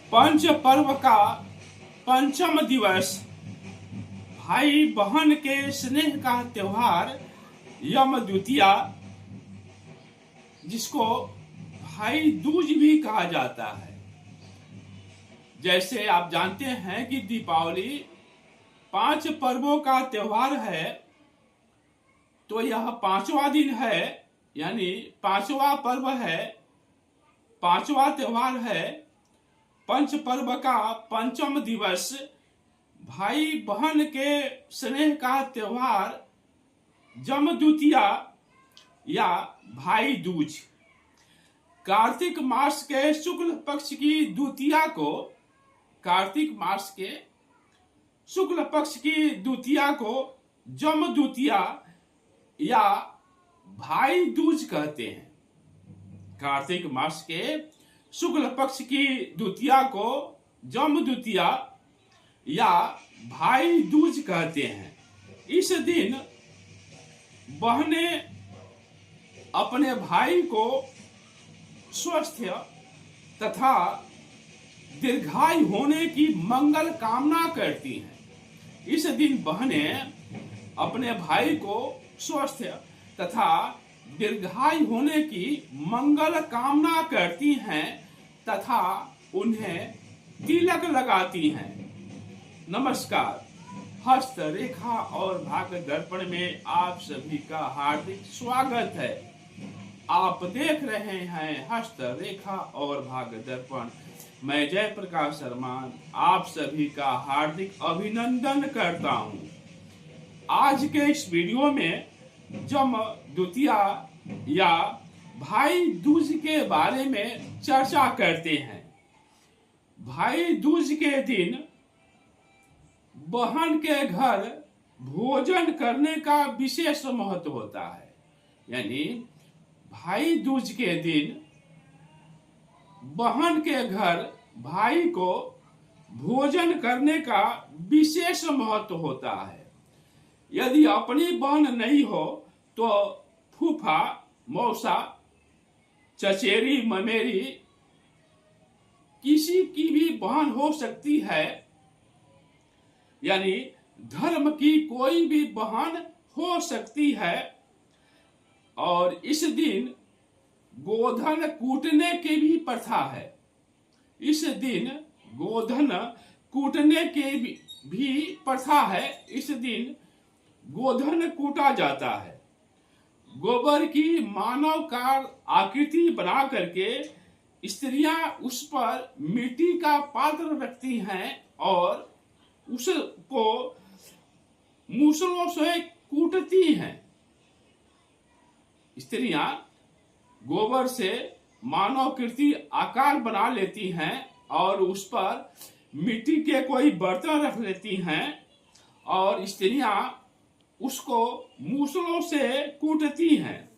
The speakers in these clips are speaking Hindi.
पंच पर्व का पंचम दिवस भाई बहन के स्नेह का त्योहार यम द्वितीया, जिसको भाई दूज भी कहा जाता है। जैसे आप जानते हैं कि दीपावली 5 पर्वों का त्योहार है, तो यह 5वां दिन है, यानी 5वां पर्व है, 5वां त्योहार है। पंच पर्व का पंचम दिवस भाई बहन के स्नेह का त्योहार जम द्वितीया या भाई दूज। कार्तिक मास के शुक्ल पक्ष की द्वितीया को, कार्तिक मास के शुक्ल पक्ष की द्वितीया को जम द्वितीया या भाई दूज कहते हैं। कार्तिक मास के शुक्ल पक्ष की द्वितीया को जम द्वितीया या भाई दूज कहते हैं। इस दिन बहनें अपने भाई को स्वस्थ तथा दीर्घायु होने की मंगल कामना करती हैं। इस दिन बहनें अपने भाई को स्वस्थ तथा दीर्घायु होने की मंगल कामना करती हैं तथा उन्हें तिलक लगाती हैं। नमस्कार, हस्त रेखा और भाग्य दर्पण में आप सभी का हार्दिक स्वागत है। आप देख रहे हैं हस्त रेखा और भाग्य दर्पण। मैं जयप्रकाश शर्मा आप सभी का हार्दिक अभिनंदन करता हूं। आज के इस वीडियो में जम द्वितीया या भाई दूज के बारे में चर्चा करते हैं। भाई दूज के दिन बहन के घर भोजन करने का विशेष महत्व होता है। यानी भाई दूज के दिन बहन के घर भाई को भोजन करने का विशेष महत्व होता है। यदि अपनी बहन नहीं हो तो फूफा, मौसा, चचेरी, ममेरी किसी की भी बहन हो सकती है। यानी धर्म की कोई भी बहन हो सकती है। और इस दिन गोधन कूटने की भी प्रथा है। इस दिन गोधन कूटने की भी प्रथा है। इस दिन गोधन कूटा जाता है। गोबर की मानवकार आकृति बना करके स्त्रियां उस पर मिट्टी का पात्र रखती हैं और उसको मूसलों से कूटती हैं। स्त्रियां गोबर से मानवकृति आकार बना लेती हैं और उस पर मिट्टी के कोई बर्तन रख लेती हैं और स्त्रियां उसको मूसलों से कूटती हैं।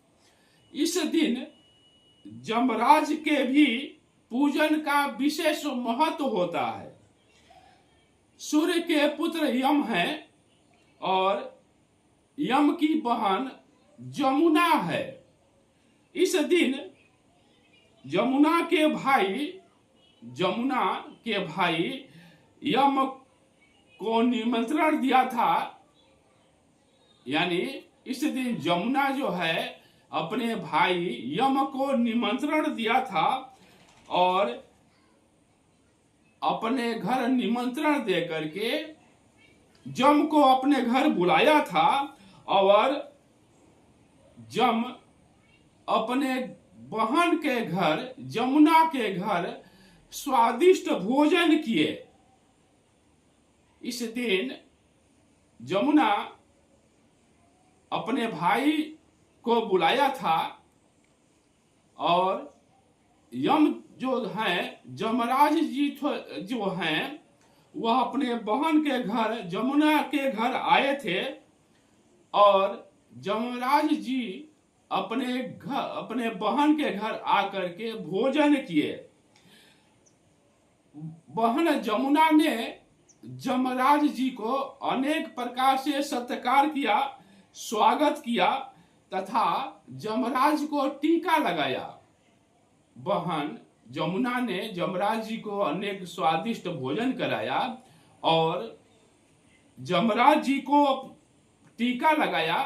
इस दिन जमराज के भी पूजन का विशेष महत्व होता है। सूर्य के पुत्र यम हैं और यम की बहन जमुना है। इस दिन जमुना के भाई यम को निमंत्रण दिया था। यानी इस दिन जमुना जो है अपने भाई यम को निमंत्रण दिया था और अपने घर निमंत्रण दे करके जम को अपने घर बुलाया था और जम अपने बहन के घर जमुना के घर स्वादिष्ट भोजन किए। इस दिन जमुना अपने भाई को बुलाया था और यम जो हैं, जमराज जी जो हैं, वह अपने बहन के घर जमुना के घर आए थे और जमराज जी अपने बहन के घर आकर के भोजन किए। बहन जमुना ने जमराज जी को अनेक प्रकार से सत्कार किया, स्वागत किया तथा जमराज को टीका लगाया। बहन जमुना ने जमराज जी को अनेक स्वादिष्ट भोजन कराया और जमराज जी को टीका लगाया।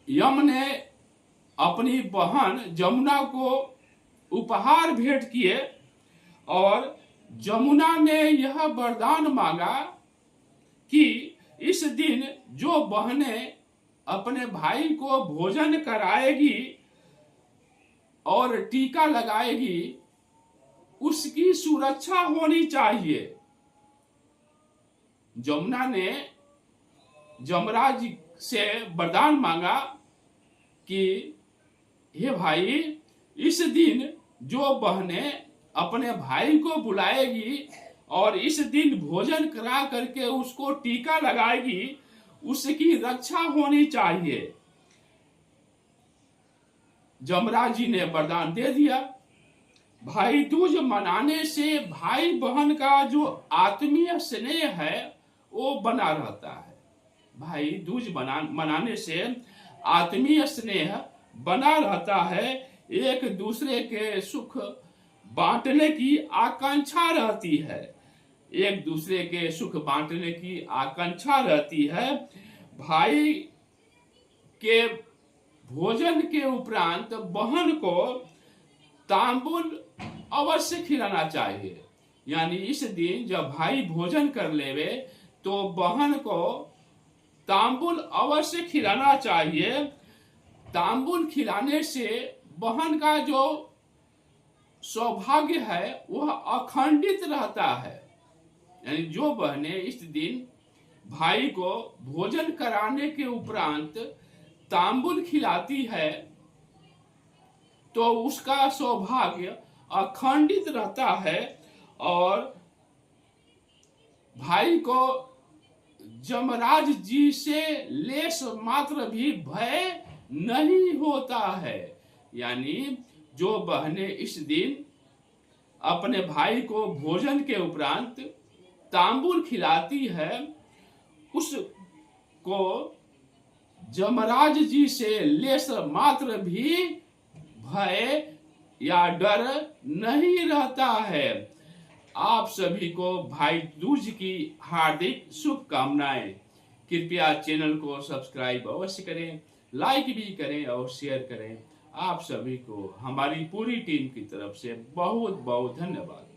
यम ने अपनी बहन जमुना को उपहार भेंट किए और जमुना ने यह वरदान मांगा कि इस दिन जो बहनें अपने भाई को भोजन कराएगी और टीका लगाएगी उसकी सुरक्षा होनी चाहिए। जमुना ने जमराज से वरदान मांगा कि हे भाई, इस दिन जो बहनें अपने भाई को बुलाएगी और इस दिन भोजन करा करके उसको टीका लगाएगी उसकी रक्षा होनी चाहिए। जमराज जी ने वरदान दे दिया। भाई दूज मनाने से भाई बहन का जो आत्मीय स्नेह है वो बना रहता है। भाई दूज मनाने से आत्मीय स्नेह बना रहता है। एक दूसरे के सुख बांटने की आकांक्षा रहती है। एक दूसरे के सुख बांटने की आकांक्षा रहती है। भाई के भोजन के उपरांत बहन को तांबुल अवश्य खिलाना चाहिए। यानी इस दिन जब भाई भोजन कर लेवे तो बहन को तांबुल अवश्य खिलाना चाहिए। तांबुल खिलाने से बहन का जो सौभाग्य है वह अखंडित रहता है। यानी जो बहनें इस दिन भाई को भोजन कराने के उपरांत तांबुल खिलाती है तो उसका सौभाग्य अखंडित रहता है और भाई को जमराज जी से लेश मात्र भी भय नहीं होता है। यानी जो बहनें इस दिन अपने भाई को भोजन के उपरांत तांबुल खिलाती है उसको जमराज जी से लेश मात्र भी भय या डर नहीं रहता है। आप सभी को भाई दूज की हार्दिक शुभकामनाएं। कृपया चैनल को सब्सक्राइब अवश्य करें, लाइक भी करें और शेयर करें। आप सभी को हमारी पूरी टीम की तरफ से बहुत बहुत धन्यवाद।